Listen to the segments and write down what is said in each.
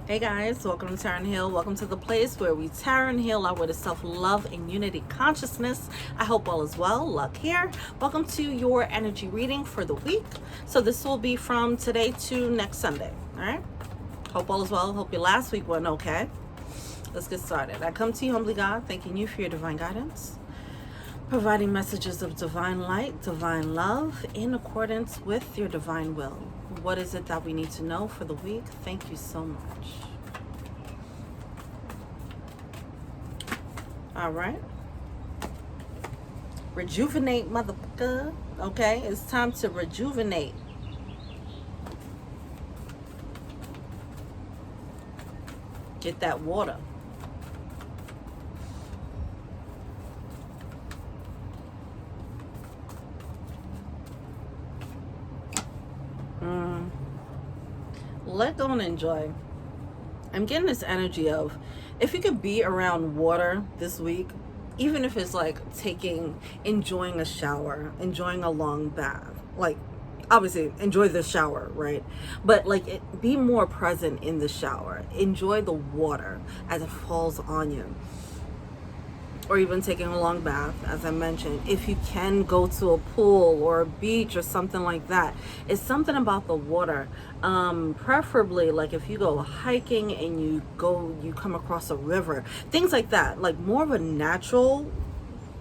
Hey guys, welcome to Tarot and Heal. Welcome to the place where we tarot and heal our way to self-love and unity consciousness. I hope all is well. Luck here. Welcome to your energy reading for the week. So this will be from today to next Sunday. All right. Hope all is well. Hope your last week went okay. Let's get started. I come to you humbly, God, thanking you for your divine guidance, providing messages of divine light, divine love, in accordance with your divine will. What is it that we need to know for the week? Thank you so much. All right. Rejuvenate, motherfucker. Okay, it's time to rejuvenate. Get that water. Let go and enjoy. I'm getting this energy of, if you could be around water this week, even if it's like enjoying a shower, enjoying a long bath, like obviously enjoy the shower, right? But like be more present in the shower. Enjoy the water as it falls on you. Or even taking a long bath, as I mentioned. If you can go to a pool or a beach or something like that, it's something about the water. Preferably, like if you go hiking and you come across a river, things like that. Like more of a natural.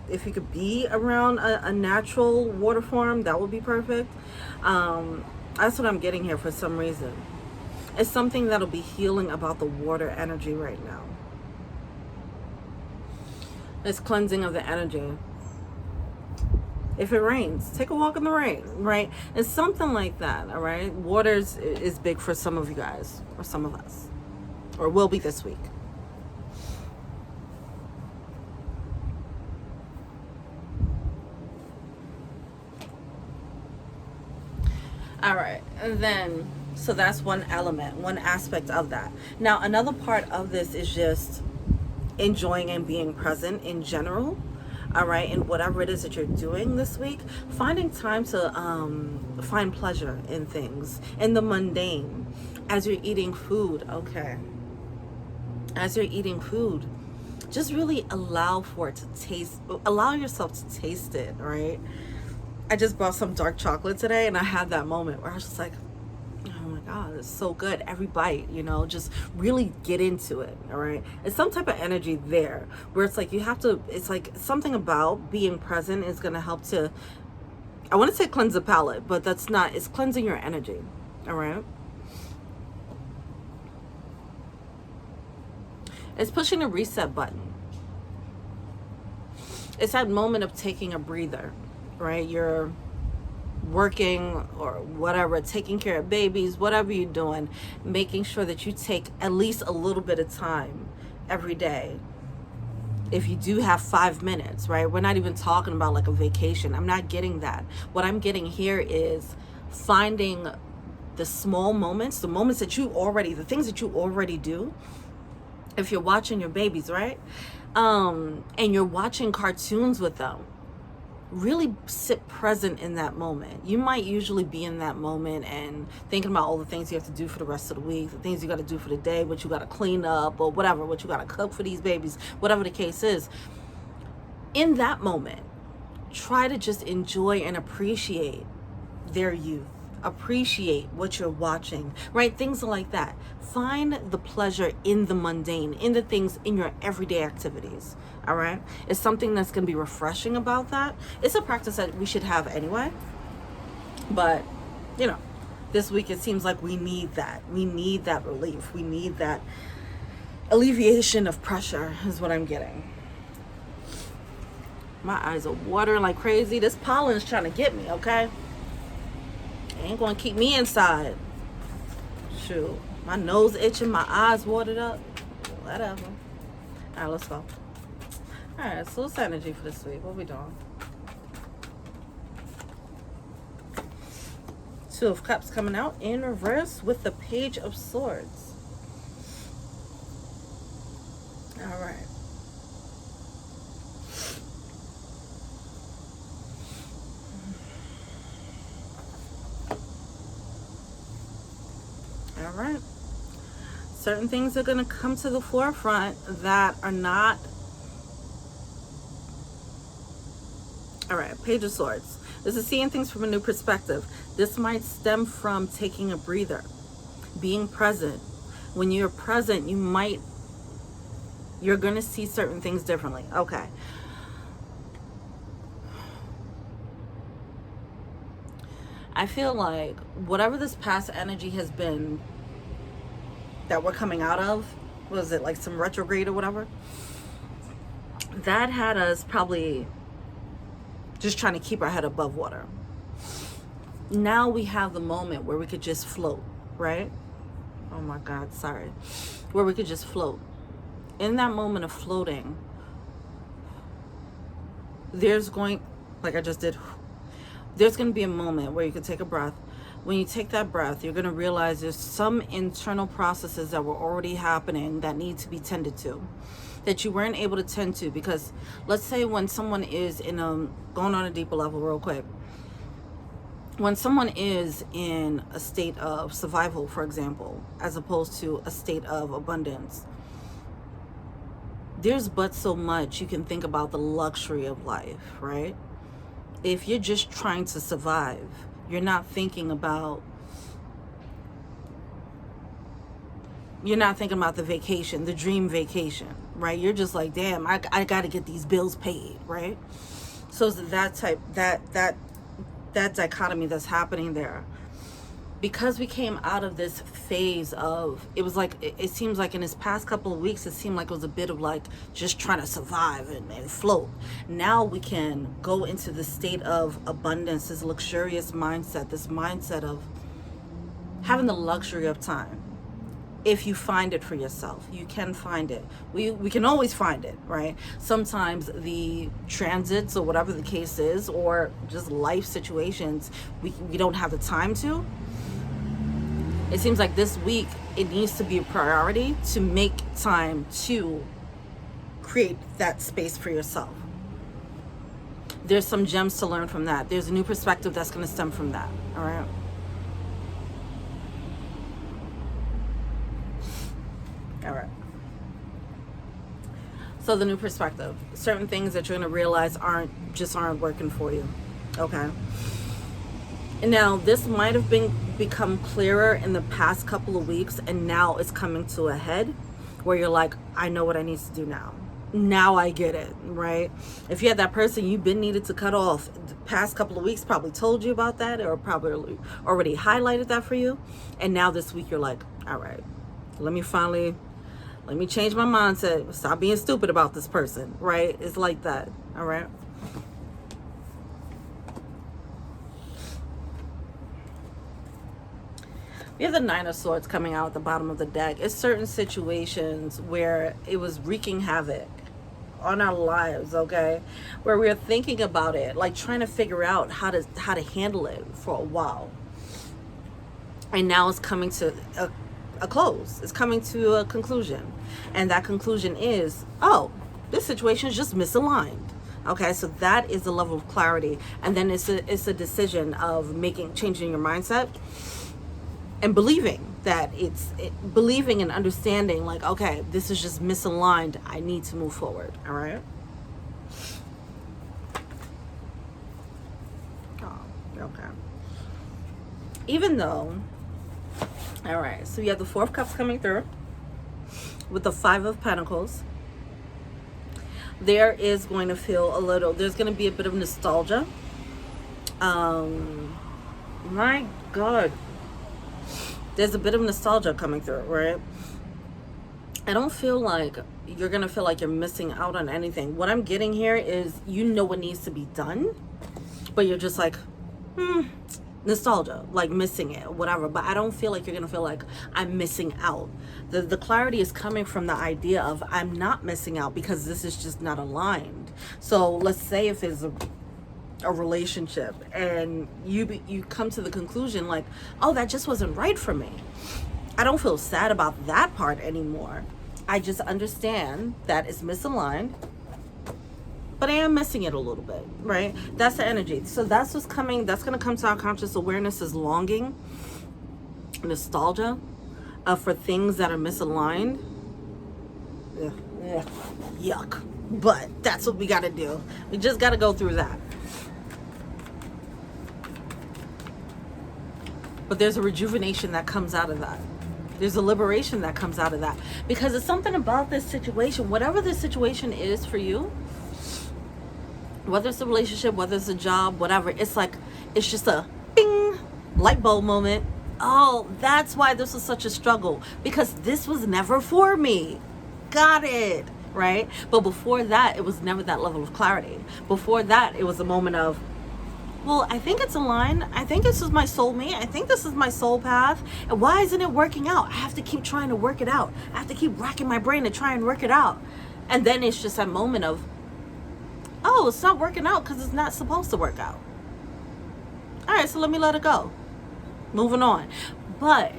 If you could be around a natural water form, that would be perfect. That's what I'm getting here for some reason. It's something that'll be healing about the water energy right now. It's cleansing of the energy. If it rains, take a walk in the rain, right? It's something like that, all right? Water is big for some of you guys, or some of us, or will be this week. All right, and then, so that's one element, one aspect of that. Now, another part of this is just enjoying and being present in general, all right, and whatever it is that you're doing this week, finding time to find pleasure in things, in the mundane, as you're eating food. Okay, as you're eating food, just really allow yourself to taste it, right? I just bought some dark chocolate today, and I had that moment where I was just like, oh my God, it's so good. Every bite, just really get into it. All right. It's some type of energy there where it's like it's like something about being present is going to help to, I want to say cleanse the palate, but that's not, it's cleansing your energy. All right. It's pushing a reset button. It's that moment of taking a breather, right? You're working or whatever, taking care of babies, whatever you're doing, making sure that you take at least a little bit of time every day. If you do have 5 minutes, right? We're not even talking about like a vacation. I'm not getting that. What I'm getting here is finding the small moments, the things that you already do. If you're watching your babies, right? And you're watching cartoons with them, really sit present in that moment. You might usually be in that moment and thinking about all the things you have to do for the rest of the week, the things you got to do for the day, what you got to clean up or whatever, what you got to cook for these babies, whatever the case is. In that moment, try to just enjoy and appreciate their youth. Appreciate what you're watching, right? Things like that. Find the pleasure in the mundane, in the things in your everyday activities. All right. It's something that's going to be refreshing about that. It's a practice that we should have anyway. But, this week it seems like we need that. We need that relief. We need that alleviation of pressure is what I'm getting. My eyes are watering like crazy. This pollen is trying to get me, okay? Ain't gonna keep me inside. Shoot, my nose itching, my eyes watered up. Whatever. All right, let's go. All right, so what's energy for this week? What we doing? 2 of Cups coming out in reverse with the Page of Swords. All right. All right. certain things are going to come to the forefront that are not. All right, Page of Swords. This is seeing things from a new perspective. This might stem from taking a breather, being present. When you're present, you're going to see certain things differently. Okay. I feel like whatever this past energy has been that we're coming out of, was it like some retrograde or whatever? That had us probably just trying to keep our head above water. Now we have the moment where we could just float, right? Oh my God, sorry. Where we could just float. In that moment of floating, there's going, like I just did, there's going to be a moment where you can take a breath. When you take that breath, you're going to realize there's some internal processes that were already happening that need to be tended to, that you weren't able to tend to. Because let's say when someone is in going on a deeper level real quick, when someone is in a state of survival, for example, as opposed to a state of abundance, there's but so much you can think about the luxury of life, right? If you're just trying to survive, you're not thinking about the vacation, the dream vacation, right? You're just like, damn, I got to get these bills paid, right? So it's that dichotomy that's happening there. Because we came out of this phase of, it was like, it seems like in this past couple of weeks, it seemed like it was a bit of like just trying to survive and float. Now we can go into the state of abundance, this luxurious mindset, this mindset of having the luxury of time. If you find it for yourself, you can find it. We can always find it, right? Sometimes the transits or whatever the case is, or just life situations, we don't have the time to. It seems like this week, it needs to be a priority to make time to create that space for yourself. There's some gems to learn from that. There's a new perspective that's going to stem from that, all right? All right. So the new perspective, certain things that you're going to realize aren't working for you, okay? And now this might have become clearer in the past couple of weeks, and now it's coming to a head where you're like, I know what I need to do now. Now I get it, right? If you had that person you've been needed to cut off, the past couple of weeks probably told you about that, or probably already highlighted that for you. And now this week you're like, all right, let me change my mindset. Stop being stupid about this person, right? It's like that, all right? We have the Nine of Swords coming out at the bottom of the deck. It's certain situations where it was wreaking havoc on our lives, okay? Where we're thinking about it, like trying to figure out how to handle it for a while. And now it's coming to a close. It's coming to a conclusion. And that conclusion is, oh, this situation is just misaligned. Okay, so that is the level of clarity. And then it's a decision of changing your mindset. And believing that believing and understanding, like, okay, this is just misaligned. I need to move forward. All right. Oh, okay. Even though, all right. So you have the Four of Cups coming through with the Five of Pentacles. There is going to feel there's going to be a bit of nostalgia. My God. There's a bit of nostalgia coming through, right? I don't feel like you're going to feel like you're missing out on anything. What I'm getting here is you know what needs to be done, but you're just like, nostalgia, like missing it, whatever. But I don't feel like you're going to feel like I'm missing out. The clarity is coming from the idea of I'm not missing out because this is just not aligned. So let's say if it's a relationship and you come to the conclusion like, oh, that just wasn't right for me. I don't feel sad about that part anymore. I just understand that it's misaligned, but I am missing it a little bit, right? That's the energy. So that's what's coming. That's going to come to our conscious awareness is longing, nostalgia, for things that are misaligned. Ugh, yuck. But that's what we got to do. We just got to go through that. But there's a rejuvenation that comes out of that. There's a liberation that comes out of that. Because it's something about this situation, whatever this situation is for you, whether it's a relationship, whether it's a job, whatever, it's like, it's just a bing, light bulb moment. Oh, that's why this was such a struggle. Because this was never for me. Got it, right? But before that, it was never that level of clarity. Before that, it was a moment of, well, I think it's aligned. I think this is my soulmate. I think this is my soul path. And why isn't it working out? I have to keep trying to work it out. I have to keep racking my brain to try and work it out. And then it's just that moment of, oh, it's not working out because it's not supposed to work out. All right, so let me let it go. Moving on. But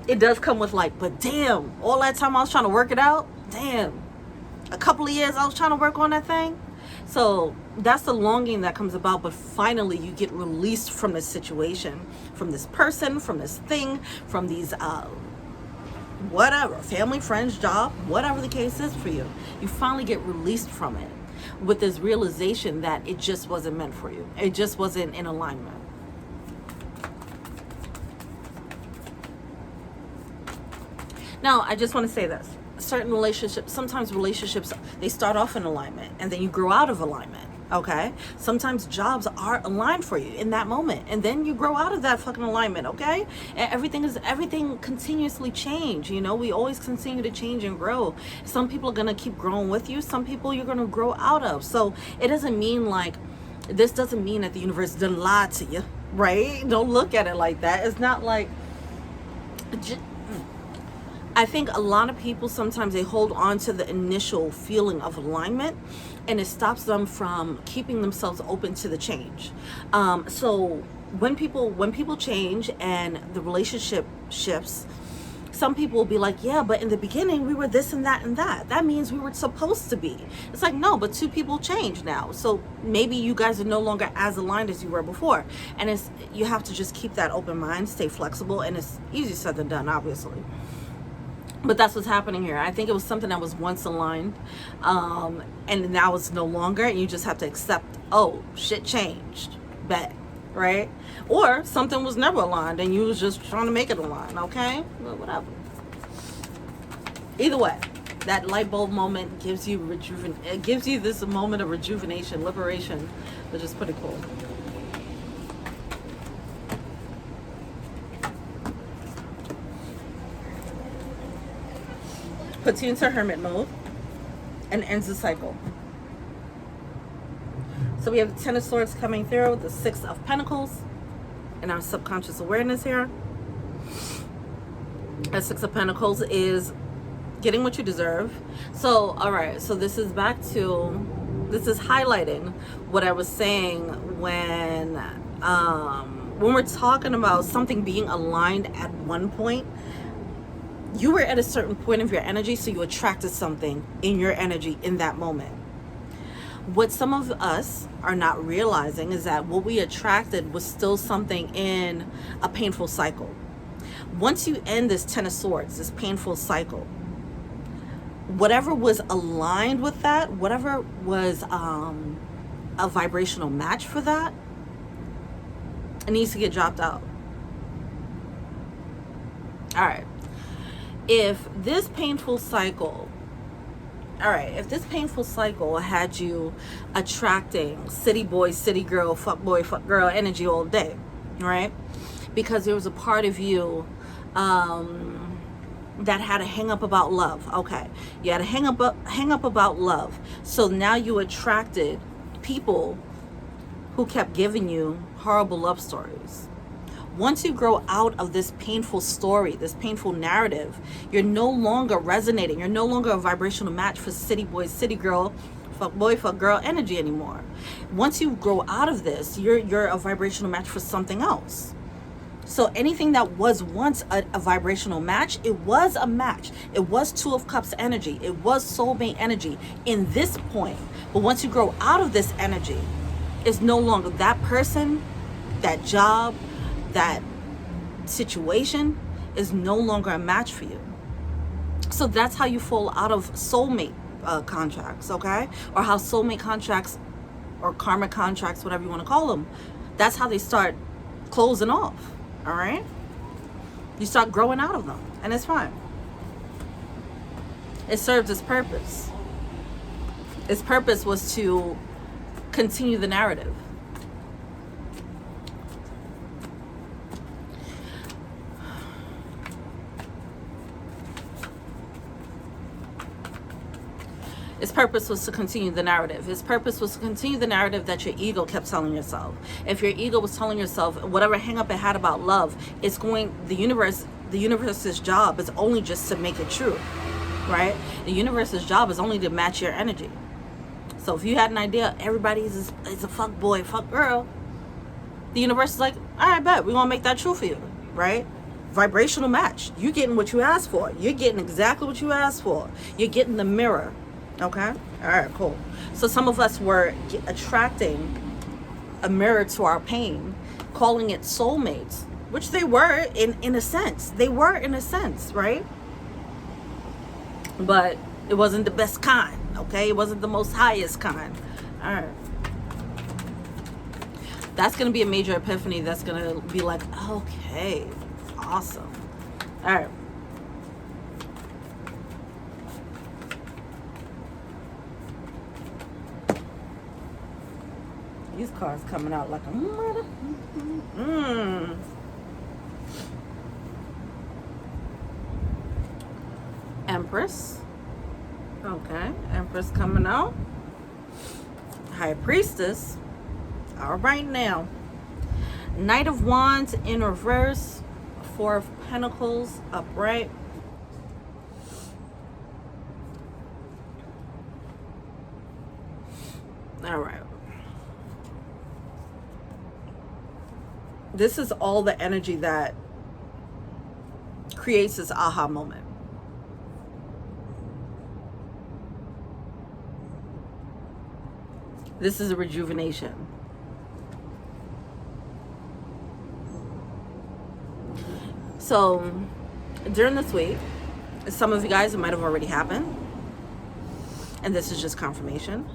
it does come with like, but damn, all that time I was trying to work it out, damn. A couple of years I was trying to work on that thing. So that's the longing that comes about, but finally you get released from this situation, from this person, from this thing, from these whatever, family, friends, job, whatever the case is for you. You finally get released from it with this realization that it just wasn't meant for you. It just wasn't in alignment. Now, I just want to say this. Certain relationships, sometimes relationships, they start off in alignment and then you grow out of alignment, okay? Sometimes jobs are aligned for you in that moment and then you grow out of that fucking alignment, okay? And everything continuously change, you know? We always continue to change and grow. Some people are going to keep growing with you. Some people you're going to grow out of. So it doesn't mean like, this doesn't mean that the universe didn't lie to you, right? Don't look at it like that. It's not like... I think a lot of people, sometimes they hold on to the initial feeling of alignment and it stops them from keeping themselves open to the change. So when people change and the relationship shifts, some people will be like, yeah, but in the beginning we were this and that and that. That means we were supposed to be. It's like, no, but two people change now. So maybe you guys are no longer as aligned as you were before. And you have to just keep that open mind, stay flexible, and it's easier said than done, obviously. But that's what's happening here. I think it was something that was once aligned, and now it's no longer, and you just have to accept, oh, shit changed, bet, right? Or something was never aligned, and you was just trying to make it align, okay? Well, whatever. Either way, that light bulb moment gives you it gives you this moment of rejuvenation, liberation, which is pretty cool. Puts you into hermit mode and ends the cycle. So we have the Ten of Swords coming through, the Six of Pentacles, and our subconscious awareness here. The Six of Pentacles is getting what you deserve. So, all right, so this is highlighting what I was saying when we're talking about something being aligned at one point. You were at a certain point of your energy, so you attracted something in your energy in that moment. What some of us are not realizing is that what we attracted was still something in a painful cycle. Once you end this Ten of Swords, this painful cycle, whatever was aligned with that, whatever was a vibrational match for that, it needs to get dropped out. All right. If this painful cycle had you attracting city boy, city girl, fuck boy, fuck girl energy all day, right? Because there was a part of you that had a hang up about love. Okay, you had a hang up about love. So now you attracted people who kept giving you horrible love stories. Once you grow out of this painful story, this painful narrative, you're no longer resonating. You're no longer a vibrational match for city boy, city girl, fuck boy, fuck girl energy anymore. Once you grow out of this, you're a vibrational match for something else. So anything that was once a vibrational match, it was a match. It was Two of Cups energy. It was soulmate energy in this point. But once you grow out of this energy, it's no longer that person, that job, that situation. is no longer a match for you. So that's how you fall out of soulmate contracts, okay? Or how soulmate contracts or karmic contracts, whatever you want to call them, that's how they start closing off, all right? You start growing out of them, and it's fine. It served its purpose. Its purpose was to continue the narrative. Its purpose was to continue the narrative. Its purpose was to continue the narrative that your ego kept telling yourself. If your ego was telling yourself whatever hang up it had about love, it's going, the universe's job is only just to make it true, right? The universe's job is only to match your energy. So if you had an idea, everybody is a fuck boy, fuck girl, the universe is like, all right, bet, we're gonna make that true for you, right? Vibrational match. You're getting what you asked for. You're getting exactly what you asked for. You're getting the mirror. Okay, all right, cool. So some of us were attracting a mirror to our pain, calling it soulmates, which they were in a sense. They were in a sense, right? But it wasn't the best kind, okay? It wasn't the most highest kind. All right. That's going to be a major epiphany. That's going to be like, okay, awesome. All right. These cards coming out like a mother. Empress. Okay, Empress coming out. High Priestess. All right now. Knight of Wands in reverse. Four of Pentacles upright. All right. This is all the energy that creates this aha moment. This is a rejuvenation. So during this week, some of you guys, it might have already happened. And this is just confirmation.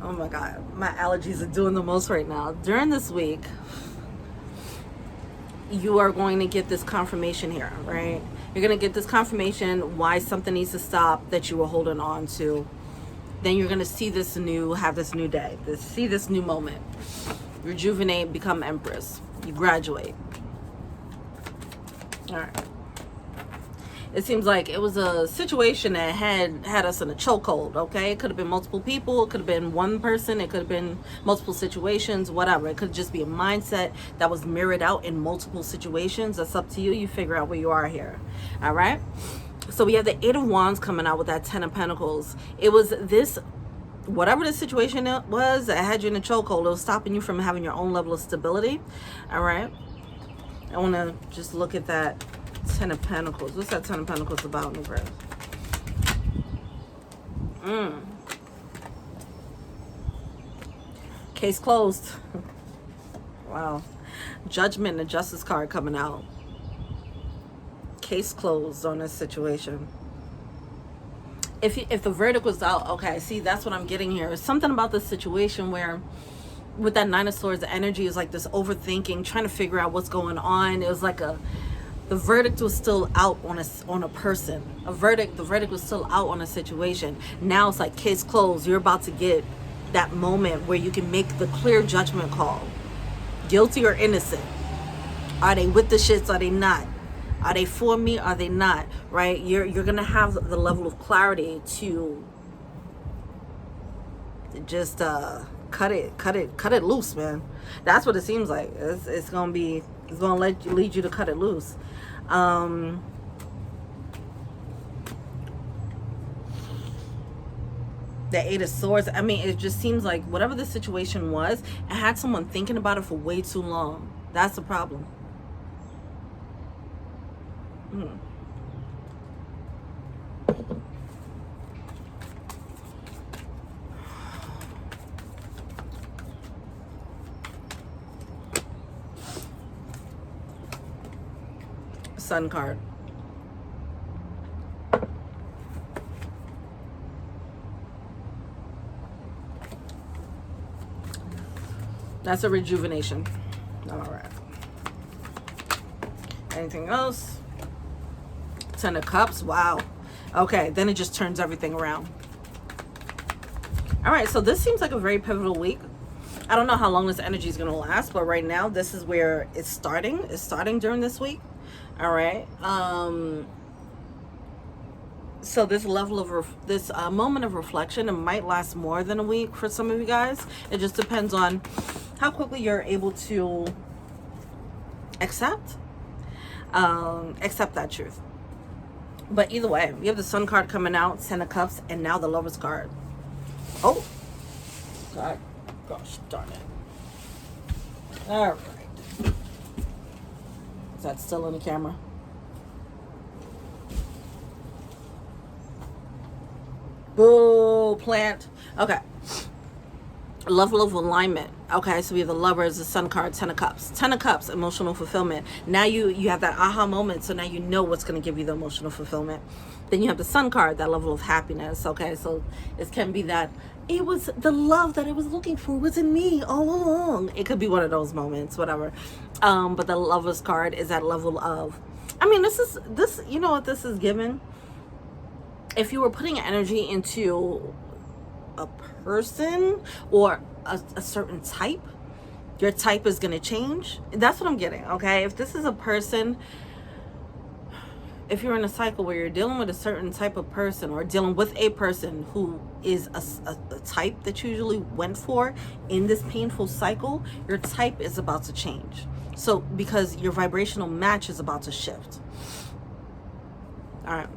Oh my God, my allergies are doing the most right now. During this week, you are going to get this confirmation here, right? You're going to get this confirmation why something needs to stop that you were holding on to. Then you're going to see this have this new day, see this new moment. Rejuvenate, become Empress. You graduate. All right. It seems like it was a situation that had us in a chokehold, okay? It could have been multiple people. It could have been one person. It could have been multiple situations, whatever. It could just be a mindset that was mirrored out in multiple situations. That's up to you. You figure out where you are here, all right? So we have the Eight of Wands coming out with that Ten of Pentacles. It was this, whatever the situation was that had you in a chokehold, it was stopping you from having your own level of stability, all right? I want to just look at that Ten of Pentacles. What's that Ten of Pentacles about in the verse? Case closed. Wow. Judgment and Justice card coming out. Case closed on this situation. If the verdict was out, okay, see, that's what I'm getting here. It's something about this situation where with that Nine of Swords, the energy is like this overthinking, trying to figure out what's going on. It was like the verdict was still out on a person. The verdict was still out on a situation. Now it's like case closed. You're about to get that moment where you can make the clear judgment call. Guilty or innocent? Are they with the shits? Are they not? Are they for me? Are they not? Right? You're gonna have the level of clarity to just cut it loose, man. That's what it seems like. It's gonna lead you to cut it loose. The Eight of Swords, I mean, it just seems like whatever the situation was, it had someone thinking about it for way too long. That's the problem. Sun card. That's a rejuvenation. All right. Anything else? Ten of Cups. Wow. Okay, then it just turns everything around. All right, so this seems like a very pivotal week. I don't know how long this energy is going to last, but right now this is where it's starting. It's starting during this week. All right. So this level of this moment of reflection, it might last more than a week for some of you guys. It just depends on how quickly you're able to accept that truth. But either way, you have the Sun card coming out, Ten of Cups, and now the Lovers card. Oh, God, gosh darn it. All right. Is that still in the camera? Boo, plant. Okay. Level of alignment. Okay, so we have the Lovers, the Sun card, Ten of Cups. Ten of Cups, emotional fulfillment. Now you have that aha moment, so now you know what's going to give you the emotional fulfillment. Then you have the Sun card, that level of happiness. Okay, so it can be that it was the love that it was looking for was in me all along. It could be one of those moments, whatever. But the Lovers card is that level of, I mean, this, you know what this is given? If you were putting energy into a person or a certain type, your type is going to change. That's what I'm getting. Okay, if this is a person, if you're in a cycle where you're dealing with a certain type of person or dealing with a person who is a type that you usually went for in this painful cycle, your type is about to change. So because your vibrational match is about to shift. All right.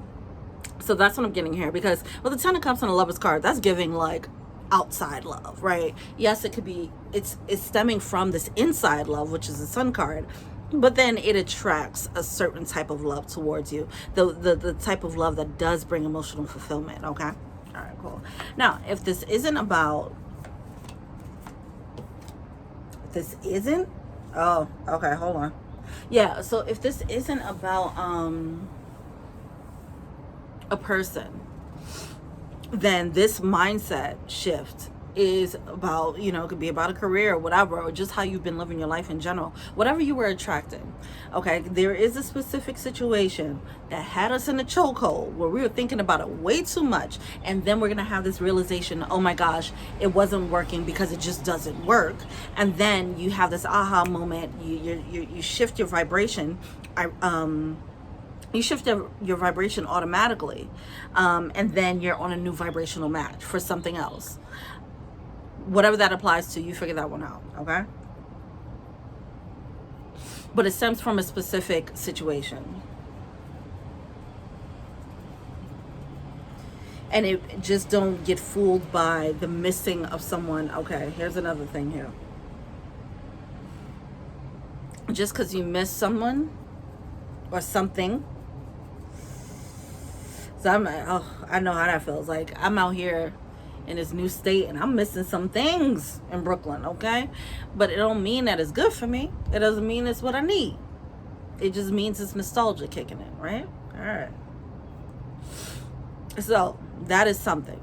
So that's what I'm getting here, because with the Ten of Cups and the Lovers card, that's giving like outside love, right? Yes, it could be, it's stemming from this inside love, which is the Sun card, but then it attracts a certain type of love towards you, the type of love that does bring emotional fulfillment. Okay, all right, cool. Now, if this isn't about, oh, okay, hold on. Yeah, so if this isn't about a person, then this mindset shift is about, you know, it could be about a career or whatever, or just how you've been living your life in general, whatever you were attracting. Okay, there is a specific situation that had us in a chokehold where we were thinking about it way too much, and then we're gonna have this realization, oh my gosh, it wasn't working because it just doesn't work. And then you have this aha moment, you shift your vibration. You shift your vibration automatically, and then you're on a new vibrational match for something else. Whatever that applies to, you figure that one out, okay? But it stems from a specific situation. And it just don't get fooled by the missing of someone. Okay, here's another thing here. Just because you miss someone or something, so I know how that feels. Like, I'm out here in this new state and I'm missing some things in Brooklyn, okay? But it don't mean that it's good for me. It doesn't mean it's what I need. It just means it's nostalgia kicking in, right? All right. So that is something.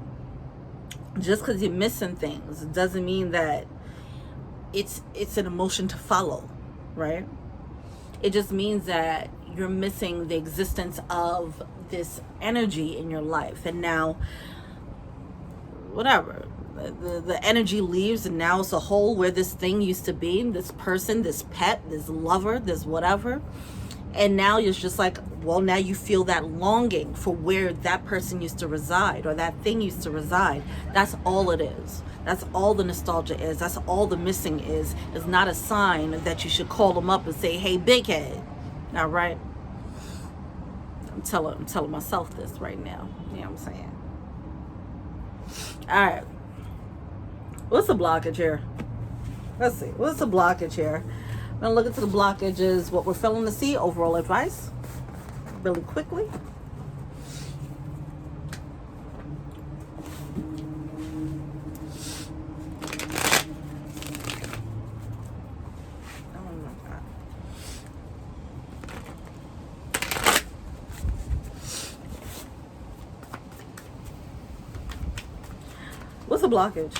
Just because you're missing things doesn't mean that it's an emotion to follow, right? It just means that you're missing the existence of this energy in your life. And now, whatever, the energy leaves, and now it's a hole where this thing used to be, this person, this pet, this lover, this whatever. And now you're just like, well, now you feel that longing for where that person used to reside or that thing used to reside. That's all it is. That's all the nostalgia is. That's all the missing is. It's not a sign that you should call them up and say, hey, big head. All right. I'm telling myself this right now. You know what I'm saying? All right. What's the blockage here? Let's see. What's the blockage here? I'm going to look into the blockages, what we're failing to see, overall advice, really quickly. the blockage?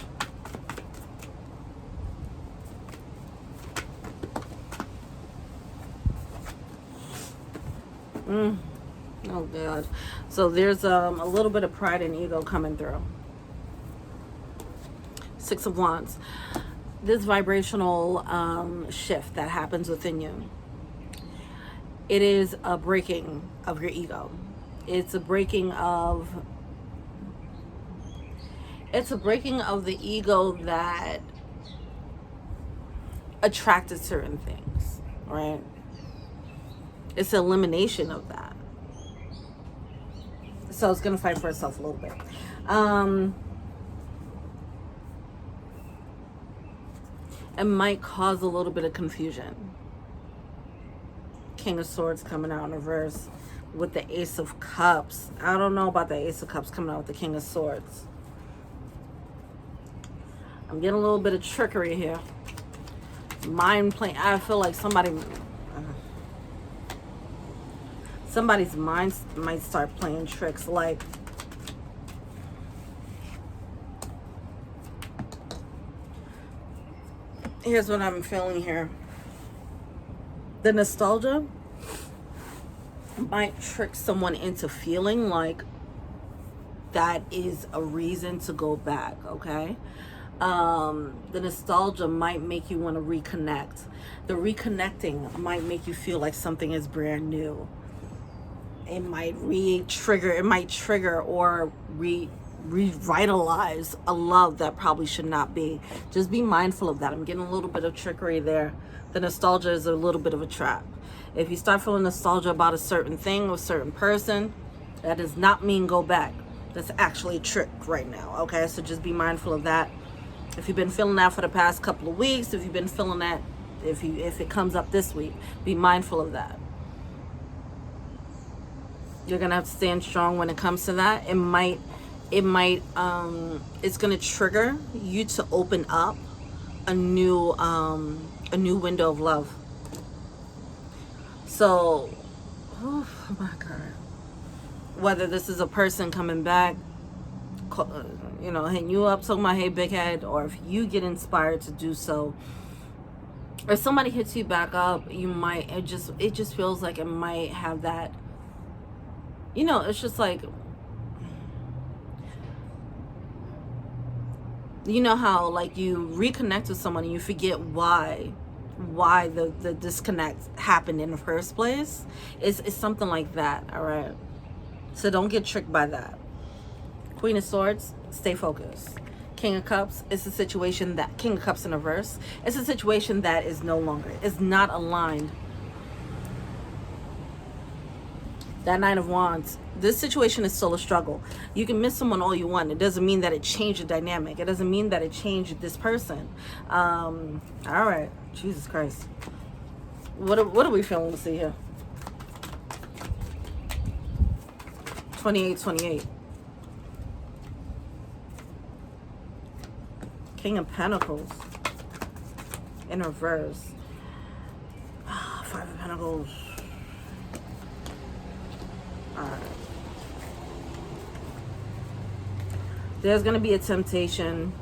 Oh God. So there's a little bit of pride and ego coming through. Six of Wands. This vibrational shift that happens within you. It is a breaking of your ego. It's a breaking of the ego that attracted certain things, right? It's an elimination of that. So it's going to fight for itself a little bit. It might cause a little bit of confusion. King of Swords coming out in reverse with the Ace of Cups. I don't know about the Ace of Cups coming out with the King of Swords. I'm getting a little bit of trickery here. Mind playing. I feel like somebody's mind might start playing tricks. Like, here's what I'm feeling here. The nostalgia might trick someone into feeling like that is a reason to go back, okay? The nostalgia might make you want to reconnect. The reconnecting might make you feel like something is brand new. It might trigger or revitalize a love that probably should not be. Just be mindful of that. I'm getting a little bit of trickery there. The nostalgia is a little bit of a trap. If you start feeling nostalgia about a certain thing or a certain person, that does not mean go back. That's actually a trick right now, okay? So just be mindful of that. If you've been feeling that for the past couple of weeks, if you've been feeling that, if it comes up this week, be mindful of that. You're gonna have to stand strong when it comes to that. It's gonna trigger you to open up a new window of love. So, oh my God. Whether this is a person coming back, hitting you up, talking about, hey, big head, or if you get inspired to do so, if somebody hits you back up, it just feels like it might have that, it's just like, how like you reconnect with someone and you forget why the disconnect happened in the first place. It's something like that, all right? So don't get tricked by that. Queen of Swords, stay focused. King of Cups, it's a situation that, King of Cups in reverse, it's a situation that is not aligned. That Nine of Wands, this situation is still a struggle. You can miss someone all you want. It doesn't mean that it changed the dynamic. It doesn't mean that it changed this person. All right, Jesus Christ. What are we feeling to see here? 28. King of Pentacles in reverse. Five of Pentacles. All right. There's going to be a temptation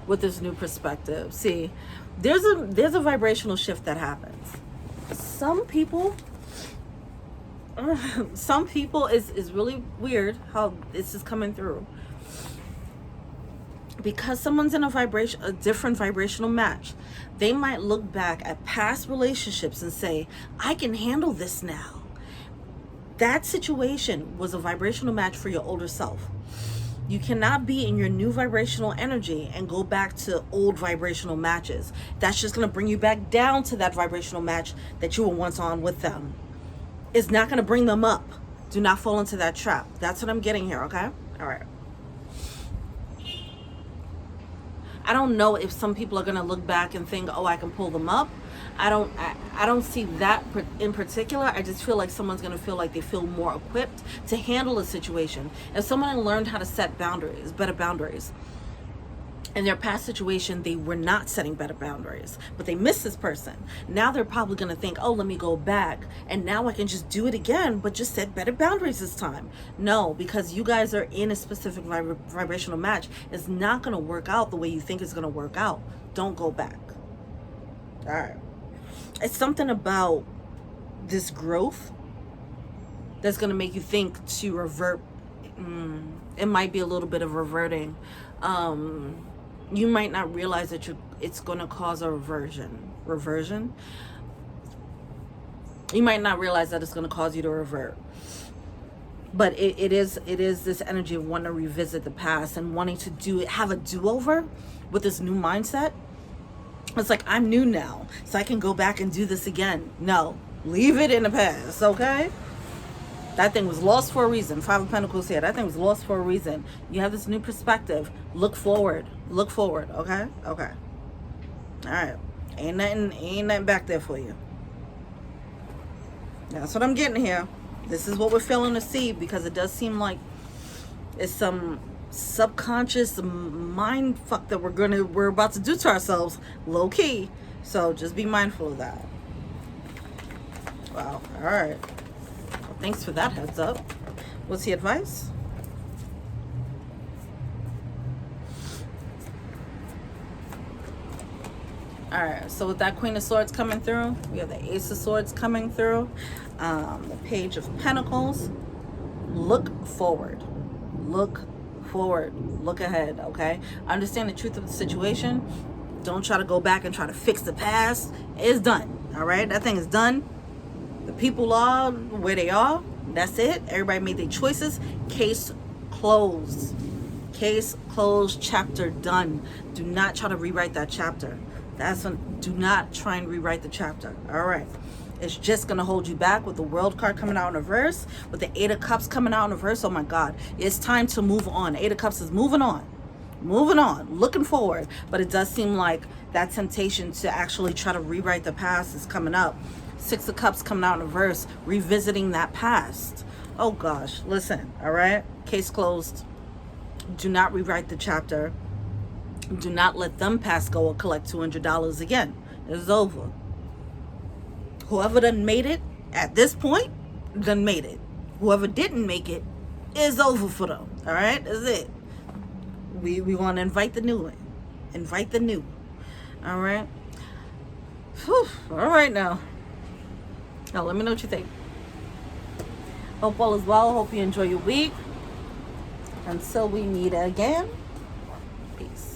with this new perspective. See, there's a vibrational shift that happens. Some people is really weird how this is coming through. Because someone's in a different vibrational match, they might look back at past relationships and say, I can handle this now. That situation was a vibrational match for your older self. You cannot be in your new vibrational energy and go back to old vibrational matches. That's just going to bring you back down to that vibrational match that you were once on with them. It's not going to bring them up. Do not fall into that trap. That's what I'm getting here, okay? All right. I don't know if some people are going to look back and think, oh, I can pull them up. I don't see that in particular. I just feel like someone's going to feel like they feel more equipped to handle a situation. If someone learned how to set boundaries, better boundaries, in their past situation, they were not setting better boundaries, but they missed this person. Now they're probably going to think, oh, let me go back, and now I can just do it again, but just set better boundaries this time. No, because you guys are in a specific vibrational match. It's not going to work out the way you think it's going to work out. Don't go back. All right. It's something about this growth that's going to make you think to revert. It might be a little bit of reverting. You might not realize that it's going to cause a reversion. You might not realize that it's going to cause you to revert. But it is this energy of wanting to revisit the past and wanting to have a do-over with this new mindset. It's like, I'm new now, so I can go back and do this again. No, leave it in the past, okay? That thing was lost for a reason. Five of Pentacles here. That thing was lost for a reason. You have this new perspective. Look forward. Look forward. Okay? Okay. All right. Ain't nothing back there for you. That's what I'm getting here. This is what we're feeling to see, because it does seem like it's some subconscious mind fuck that we're about to do to ourselves, low key. So just be mindful of that. Wow. All right. Thanks for that heads up. What's the advice? All right, so with that Queen of Swords coming through, we have the Ace of Swords coming through, the Page of Pentacles. Look forward. Look forward. Look ahead, okay? Understand the truth of the situation. Don't try to go back and try to fix the past. It's done, all right? That thing is done. The people are where they are. That's it. Everybody made their choices. Case closed. Case closed. Chapter done. Do not try to rewrite that chapter. Do not try and rewrite the chapter. All right. It's just going to hold you back with the World card coming out in reverse. With the Eight of Cups coming out in reverse. Oh my God. It's time to move on. Eight of Cups is moving on. Moving on. Looking forward. But it does seem like that temptation to actually try to rewrite the past is coming up. Six of Cups coming out in reverse, revisiting that past. Oh gosh, listen, all right? Case closed. Do not rewrite the chapter. Do not let them pass go or collect $200 again. It's over. Whoever done made it at this point, done made it. Whoever didn't make it is over for them, all right? That's it. We want to invite the new in. Invite the new, all right? Whew, all right now. Now, let me know what you think. Hope all is well. Hope you enjoy your week. Until we meet again. Peace.